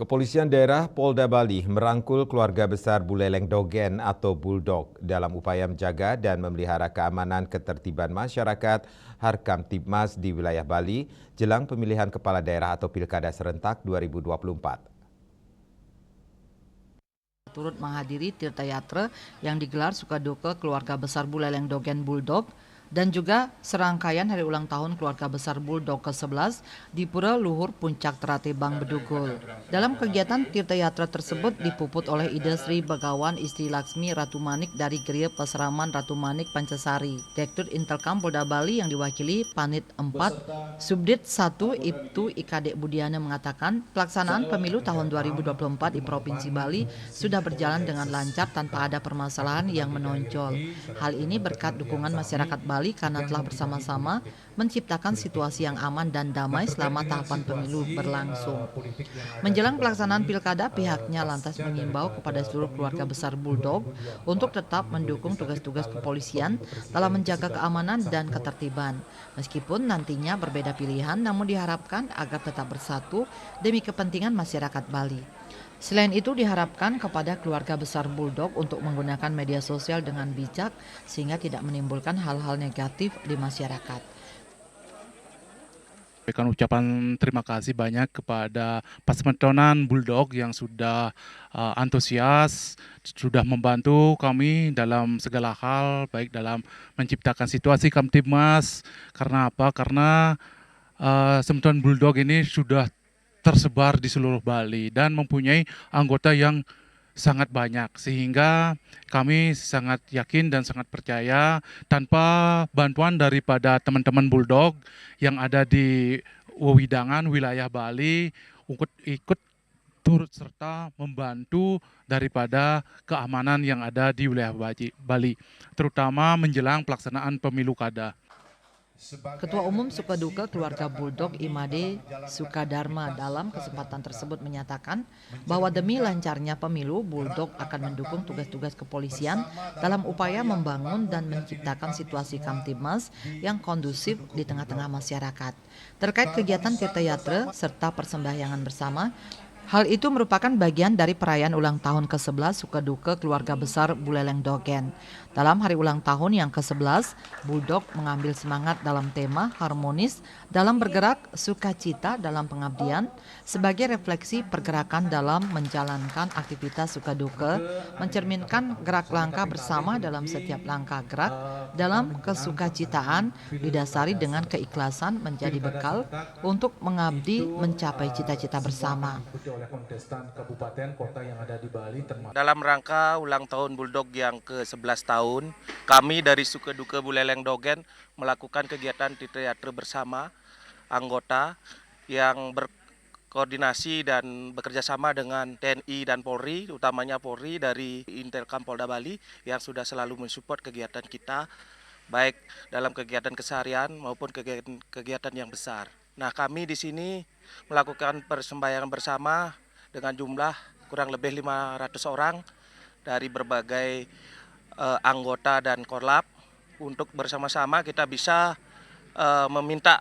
Kepolisian Daerah Polda Bali merangkul keluarga besar Buleleng Dogen atau Bulldog dalam upaya menjaga dan memelihara keamanan ketertiban masyarakat Harkamtibmas di wilayah Bali jelang pemilihan kepala daerah atau pilkada serentak 2024. Turut menghadiri tirta-yatra yang digelar sukaduka keluarga besar Buleleng Dogen Bulldog dan juga serangkaian hari ulang tahun keluarga besar Bulldog ke-11 di Pura Luhur Puncak Terate Bang Bedugul. Dalam kegiatan tirta-yatra tersebut dipuput oleh Ida Sri Bagawan Istri Laksmi Ratu Manik dari Geria Peseraman Ratu Manik Pancasari. Direktur Intelkam Polda Bali yang diwakili Panit 4 Subdit 1 Ibtu Ikadek Budiana mengatakan pelaksanaan pemilu tahun 2024 di Provinsi Bali sudah berjalan dengan lancar tanpa ada permasalahan yang menonjol. Hal ini berkat dukungan masyarakat Bali karena telah bersama-sama menciptakan situasi yang aman dan damai selama tahapan pemilu berlangsung. Menjelang pelaksanaan pilkada, pihaknya lantas mengimbau kepada seluruh keluarga besar Bulldog untuk tetap mendukung tugas-tugas kepolisian dalam menjaga keamanan dan ketertiban. Meskipun nantinya berbeda pilihan, namun diharapkan agar tetap bersatu demi kepentingan masyarakat Bali. Selain itu diharapkan kepada keluarga besar Bulldog untuk menggunakan media sosial dengan bijak sehingga tidak menimbulkan hal-hal negatif di masyarakat. Berikan ucapan terima kasih banyak kepada Pasmetonan Bulldog yang sudah antusias, sudah membantu kami dalam segala hal, baik dalam menciptakan situasi Kamtibmas. Karena apa? Karena Pasmetonan Bulldog ini sudah tersebar di seluruh Bali dan mempunyai anggota yang sangat banyak, sehingga kami sangat yakin dan sangat percaya tanpa bantuan daripada teman-teman Bulldog yang ada di Wewidangan wilayah Bali ikut turut serta membantu daripada keamanan yang ada di wilayah Bali, terutama menjelang pelaksanaan pemilu kada. Ketua Umum Sukaduka Keluarga Bulldog Imade Sukadarma dalam kesempatan tersebut menyatakan bahwa demi lancarnya pemilu, Bulldog akan mendukung tugas-tugas kepolisian dalam upaya membangun dan menciptakan situasi Kamtibmas yang kondusif di tengah-tengah masyarakat. Terkait kegiatan tirta-yatra serta persembahyangan bersama, hal itu merupakan bagian dari perayaan ulang tahun ke-11 Sukaduka Keluarga Besar Buleleng Dogen. Dalam hari ulang tahun yang ke-11, Bulldog mengambil semangat dalam tema harmonis dalam bergerak, sukacita dalam pengabdian sebagai refleksi pergerakan dalam menjalankan aktivitas sukaduka, mencerminkan gerak langkah bersama dalam setiap langkah gerak dalam kesukacitaan didasari dengan keikhlasan menjadi bekal untuk mengabdi mencapai cita-cita bersama. Dalam rangka ulang tahun Bulldog yang ke-11 tahun, kami dari Sukaduka Buleleng Dogen melakukan kegiatan tirta-yatra bersama anggota yang berkoordinasi dan bekerja sama dengan TNI dan Polri, utamanya Polri dari Intelkam Polda Bali yang sudah selalu mensupport kegiatan kita, baik dalam kegiatan keseharian maupun kegiatan yang besar. Nah, kami di sini melakukan persembahyangan bersama dengan jumlah kurang lebih 500 orang dari berbagai anggota dan korlap untuk bersama-sama kita bisa meminta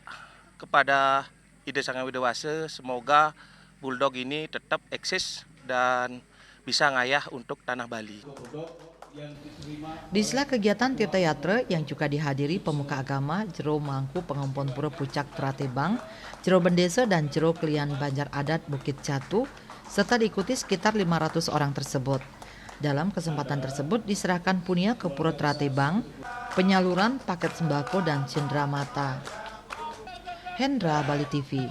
kepada Ide Sang Hyang Widawasa semoga Bulldog ini tetap eksis dan bisa ngayah untuk tanah Bali. Di sela kegiatan tirta-yatra yang juga dihadiri pemuka agama Jero Mangku Pengompon Pura Pucak Tratebang, Jero Bendesa dan Jero Kelian Banjar Adat Bukit Jatuh serta diikuti sekitar 500 orang tersebut. Dalam kesempatan tersebut diserahkan punia ke Pura Tratebang, penyaluran paket sembako dan cendera mata. Hendra, Bali TV.